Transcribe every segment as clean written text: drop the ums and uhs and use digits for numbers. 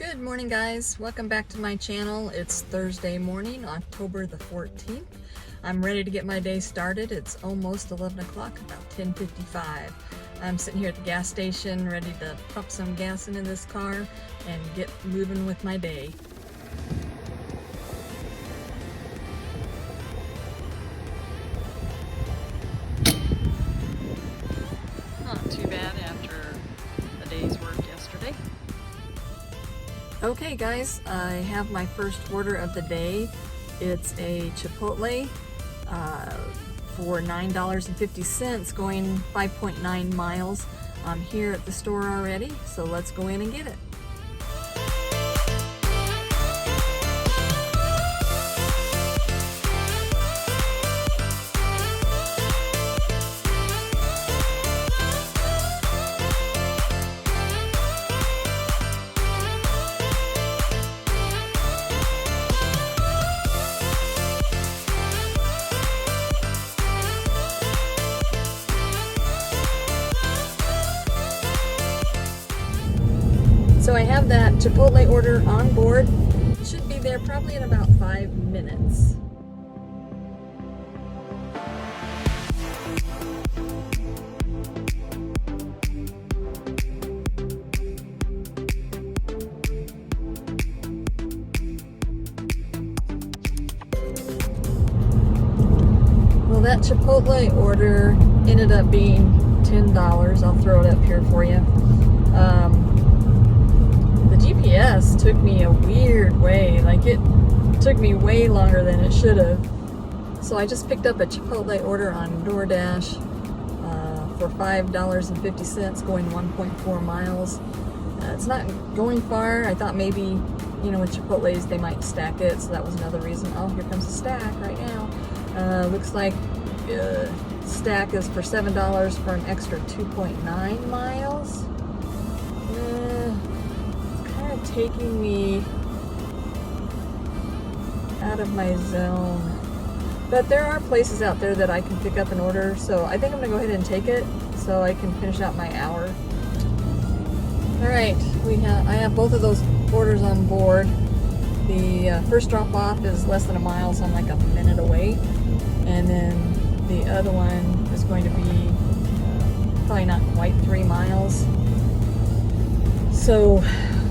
Good morning, guys. Welcome back to my channel. It's Thursday morning, October the 14th. I'm ready to get my day started. It's almost 11 o'clock, about 10:55. I'm sitting here at the gas station ready to pump some gas into this car and get moving with my day. Not too bad after a day's work yesterday. Okay guys, I have my first order of the day. It's a Chipotle for $9.50 going 5.9 miles. I'm here at the store already, so let's go in and get it. So I have that Chipotle order on board. It should be there probably in about 5 minutes. Well, that Chipotle order ended up being $10. I'll throw it up here for you. GPS took me a weird way. Like, it took me way longer than it should have. So I just picked up a Chipotle order on DoorDash for $5.50 going 1.4 miles. It's not going far. I thought maybe, you know, with Chipotle's they might stack it, so that was another reason. Oh, here comes a stack right now. Looks like stack is for $7 for an extra 2.9 miles. Taking me out of my zone, but there are places out there that I can pick up an order, so I think I'm gonna go ahead and take it so I can finish out my hour. All right, I have both of those orders on board. The first drop off is less than a mile, so I'm like a minute away, and then the other one is going to be probably not quite 3 miles. So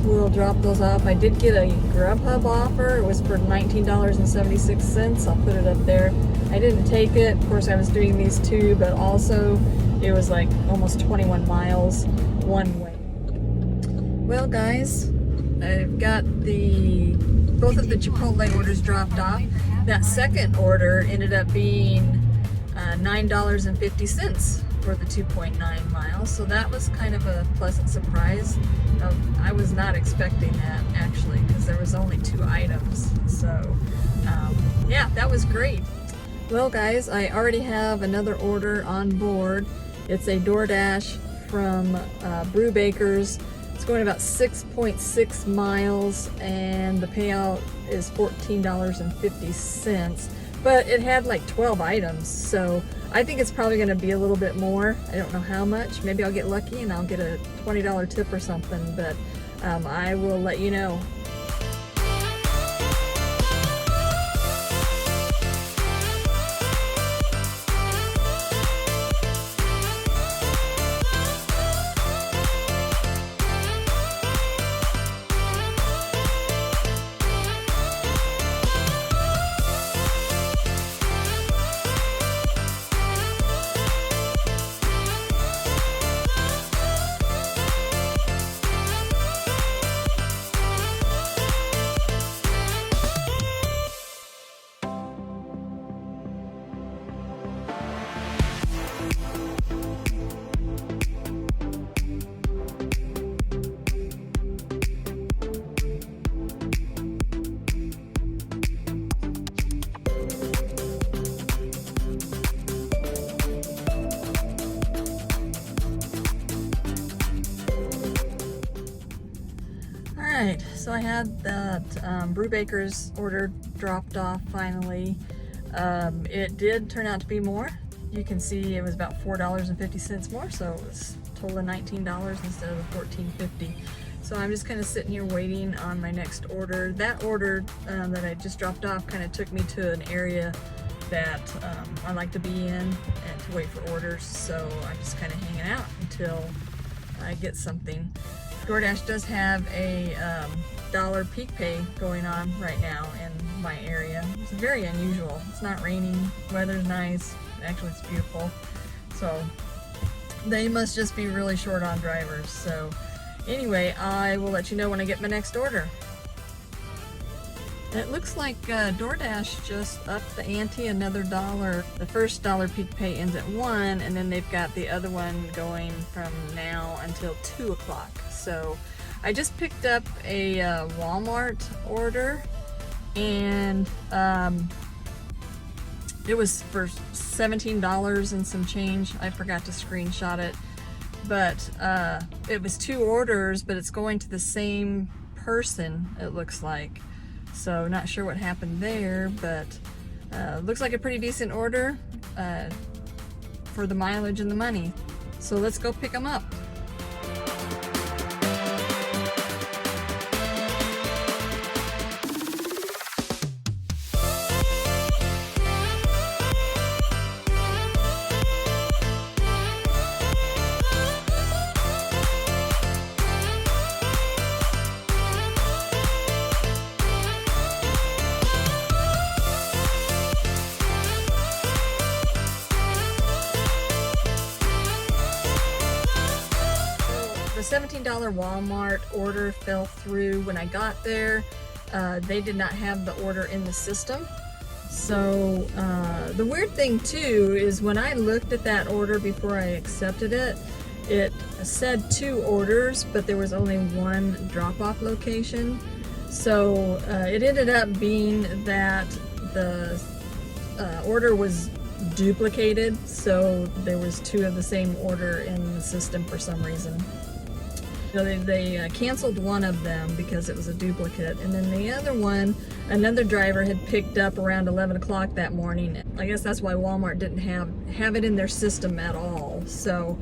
we'll drop those off. I did get a Grubhub offer. It was for $19.76. I'll put it up there. I didn't take it. Of course, I was doing these two, but also it was like almost 21 miles one way. Well, guys, I've got both of the Chipotle orders dropped off. That second order ended up being $9.50 for the 2.9 miles, so that was kind of a pleasant surprise. I was not expecting that, actually, because there was only 2 items, so yeah, that was great. Well, guys, I already have another order on board. It's a DoorDash from Brew Bakers. It's going about 6.6 miles, and the payout is $14.50. But it had like 12 items, so I think it's probably going to be a little bit more. I don't know how much. Maybe I'll get lucky and I'll get a $20 tip or something, but I will let you know. Alright, so I had that Brew Baker's order dropped off finally. It did turn out to be more. You can see it was about $4.50 more, so it was a total of $19 instead of the $14.50. So I'm just kind of sitting here waiting on my next order. That order that I just dropped off kind of took me to an area that I like to be in and to wait for orders. So I'm just kind of hanging out until I get something. DoorDash does have a dollar peak pay going on right now in my area. It's very unusual. It's not raining, weather's nice, actually it's beautiful. So they must just be really short on drivers. So anyway, I will let you know when I get my next order. It looks like DoorDash just upped the ante another dollar. The first dollar peak pay ends at 1, and then they've got the other one going from now until 2 o'clock. So I just picked up a Walmart order, and it was for $17 and some change. I forgot to screenshot it, but it was 2 orders, but it's going to the same person, it looks like. So not sure what happened there, but looks like a pretty decent order for the mileage and the money. So let's go pick them up. The $17 Walmart order fell through when I got there. They did not have the order in the system. So the weird thing too is when I looked at that order before I accepted it, it said 2 orders, but there was only 1 drop-off location. So it ended up being that the order was duplicated, so there was 2 of the same order in the system for some reason. So they canceled one of them because it was a duplicate, and then the other one, another driver had picked up around 11 o'clock that morning. I guess that's why Walmart didn't have it in their system at all. So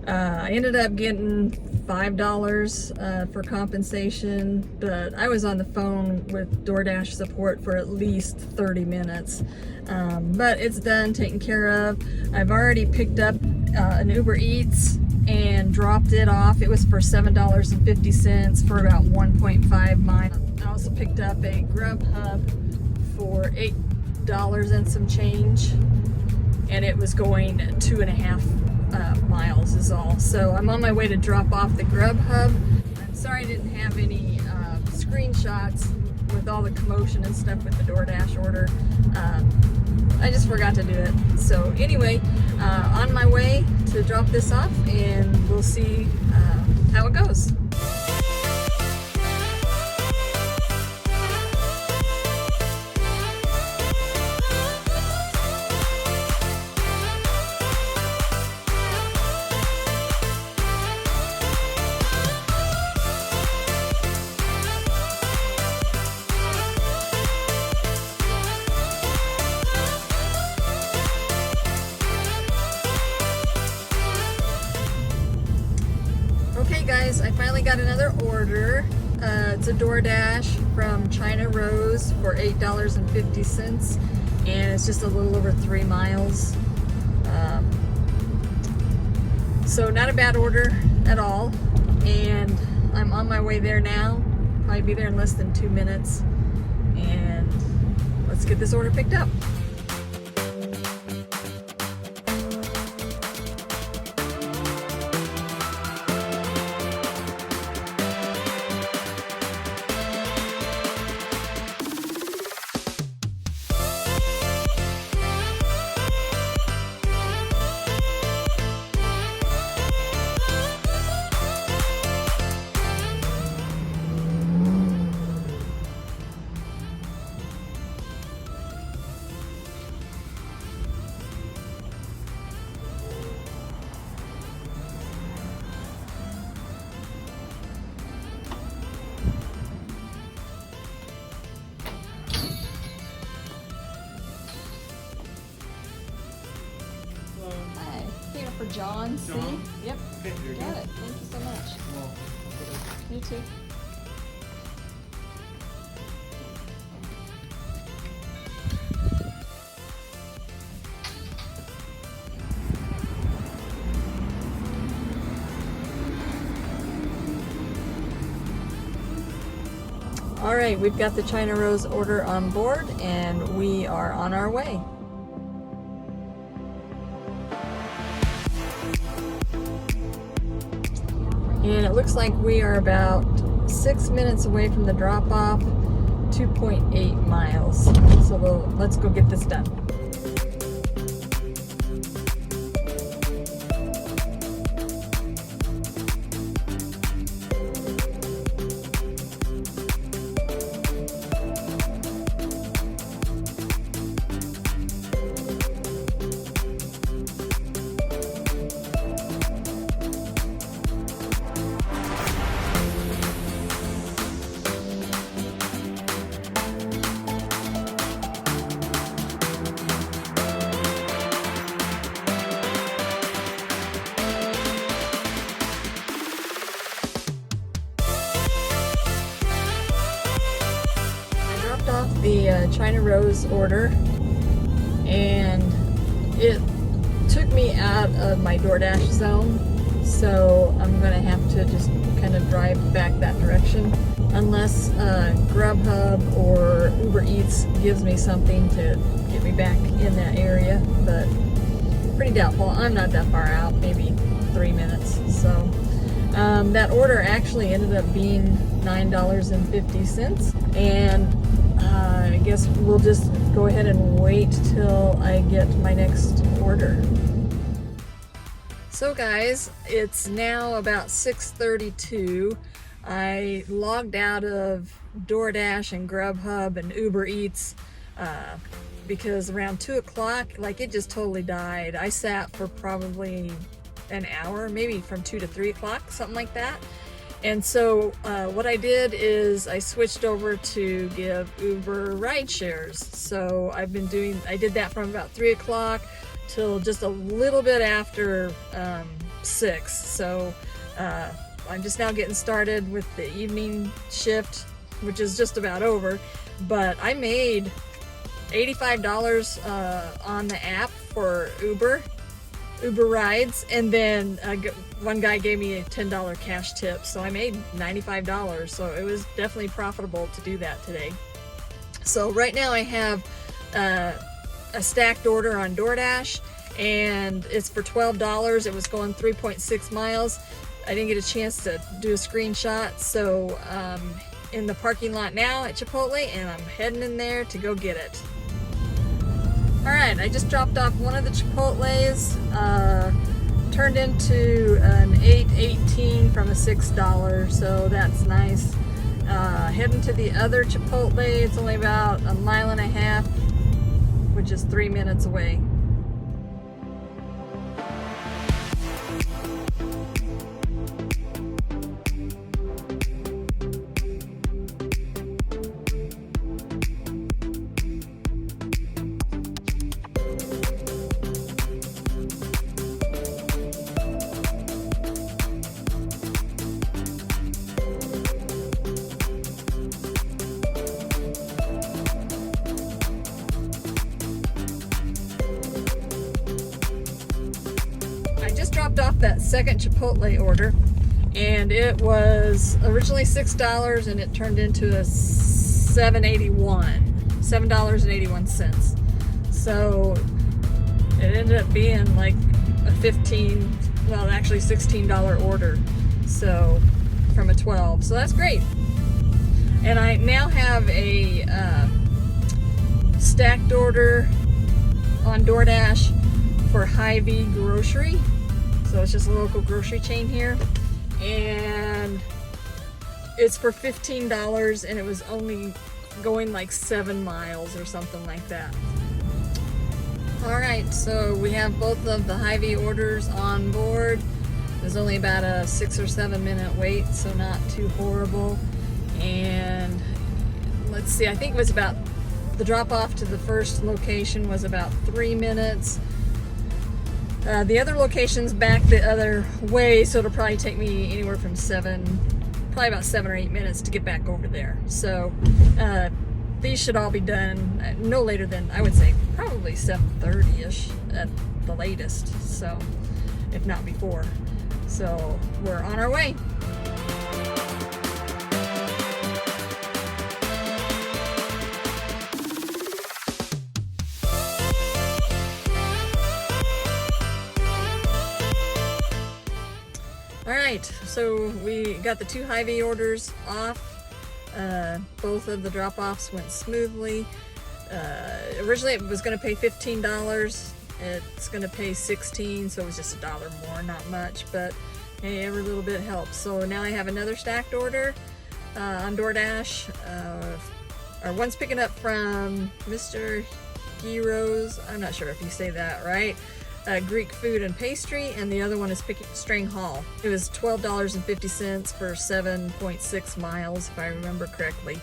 I ended up getting $5 for compensation, but I was on the phone with DoorDash support for at least 30 minutes. But it's done, taken care of. I've already picked up an Uber Eats and dropped it off. It was for $7.50 for about 1.5 miles. I also picked up a Grubhub for $8 and some change, and it was going 2.5 miles is all. So I'm on my way to drop off the Grubhub. I'm sorry I didn't have any screenshots with all the commotion and stuff with the DoorDash order. I just forgot to do it. So anyway, on my way to drop this off, and we'll see how it goes. Okay guys, I finally got another order. It's a DoorDash from China Rose for $8.50, and it's just a little over 3 miles. So not a bad order at all, and I'm on my way there now. I'll be there in less than 2 minutes, and let's get this order picked up. Here for John C. John? Yep. Okay, here you Got go. it. Thank you so much. Well, You too. All right, we've got the China Rose order on board and we are on our way. And it looks like we are about 6 minutes away from the drop-off, 2.8 miles. So let's go get this done. Off the China Rose order, and it took me out of my DoorDash zone, so I'm gonna have to just kind of drive back that direction unless Grubhub or Uber Eats gives me something to get me back in that area, but pretty doubtful. I'm not that far out, maybe 3 minutes. So that order actually ended up being $9.50, and I guess we'll just go ahead and wait till I get my next order. So guys, it's now about 6:32. I logged out of DoorDash and Grubhub and Uber Eats because around 2 o'clock, like, it just totally died. I sat for probably an hour, maybe from 2 to 3 o'clock, something like that. And so what I did is I switched over to give Uber ride shares. So I did that from about 3 o'clock till just a little bit after 6. So I'm just now getting started with the evening shift, which is just about over. But I made $85 on the app for Uber rides, and then one guy gave me a $10 cash tip, so I made $95. So it was definitely profitable to do that today. So right now I have a stacked order on DoorDash, and it's for $12. It was going 3.6 miles. I didn't get a chance to do a screenshot, so in the parking lot now at Chipotle, and I'm heading in there to go get it. Alright, I just dropped off one of the Chipotles, turned into an $8.18 from a $6, so that's nice. Heading to the other Chipotle, it's only about a mile and a half, which is 3 minutes away. Dropped off that second Chipotle order, and it was originally $6 and it turned into a $7.81. So it ended up being like a $16 order, so from a 12, so that's great. And I now have a stacked order on DoorDash for Hy-Vee Grocery. So it's just a local grocery chain here, and it's for $15, and it was only going like 7 miles or something like that. Alright, so we have both of the Hy-Vee orders on board. It was only about a 6 or 7 minute wait, so not too horrible. And let's see, I think it was about, the drop off to the first location was about 3 minutes. The other location's back the other way, so it'll probably take me anywhere from 7 probably about 7 or 8 minutes to get back over there. So these should all be done no later than, I would say, probably 7:30ish at the latest, so if not before. So we're on our way. Alright, so we got the 2 Hy-Vee orders off. Both of the drop-offs went smoothly. Originally it was going to pay $15. It's going to pay $16, so it was just $1 more, not much, but hey, every little bit helps. So now I have another stacked order on DoorDash. One's picking up from Mr. Heroes, I'm not sure if you say that right, Greek food and pastry, and the other one is picking String Hall. It was $12.50 for 7.6 miles, if I remember correctly.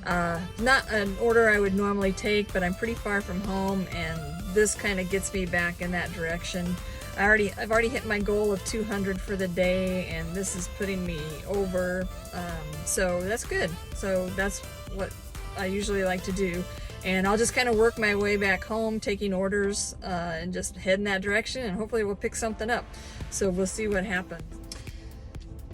Not an order I would normally take, but I'm pretty far from home, and this kind of gets me back in that direction. I've already hit my goal of 200 for the day, and this is putting me over, so that's good. So that's what I usually like to do. And I'll just kind of work my way back home, taking orders, and just head in that direction, and hopefully we'll pick something up. So we'll see what happens.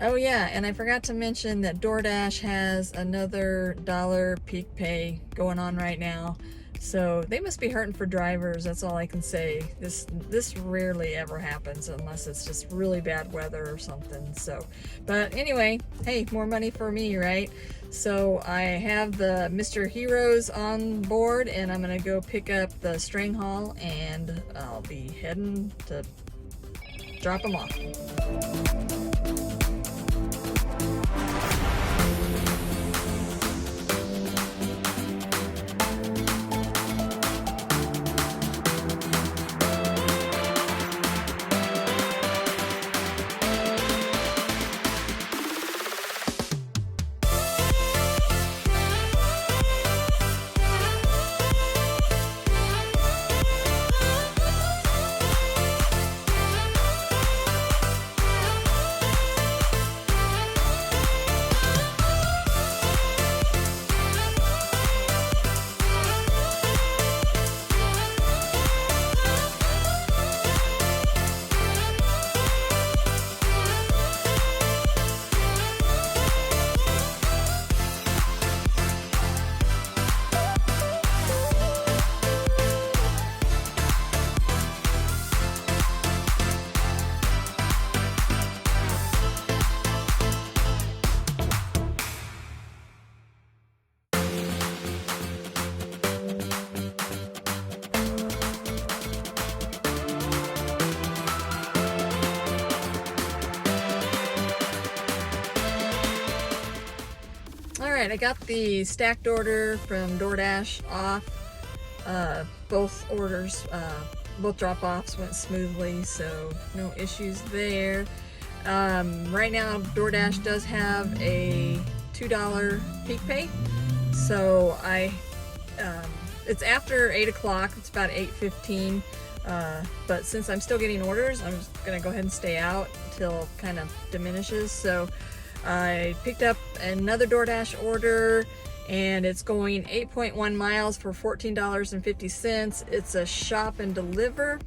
Oh yeah, and I forgot to mention that DoorDash has another $1 peak pay going on right now. So they must be hurting for drivers, that's all I can say. This rarely ever happens unless it's just really bad weather or something. So, but anyway, hey, more money for me, right? So I have the Mr. Heroes on board, and I'm gonna go pick up the String Hall, and I'll be heading to drop them off. Alright, I got the stacked order from DoorDash off. Both orders, both drop-offs went smoothly, so no issues there. Right now, DoorDash does have a $2 peak pay, so it's after 8 o'clock, it's about 8:15, but since I'm still getting orders, I'm just gonna go ahead and stay out until it kind of diminishes. So I picked up another DoorDash order, and it's going 8.1 miles for $14.50. It's a shop and deliver,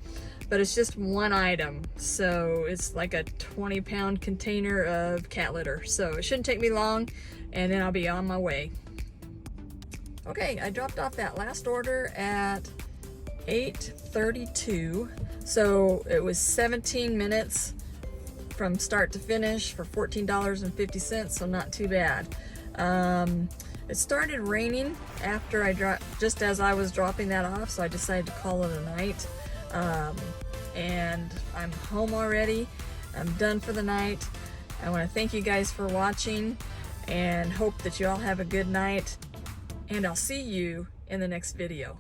but it's just one item. So it's like a 20-pound container of cat litter. So it shouldn't take me long, and then I'll be on my way. Okay, I dropped off that last order at 8:32. So it was 17 minutes from start to finish for $14.50, so not too bad. It started raining after just as I was dropping that off, so I decided to call it a night. And I'm home already. I'm done for the night. I want to thank you guys for watching, and hope that you all have a good night, and I'll see you in the next video.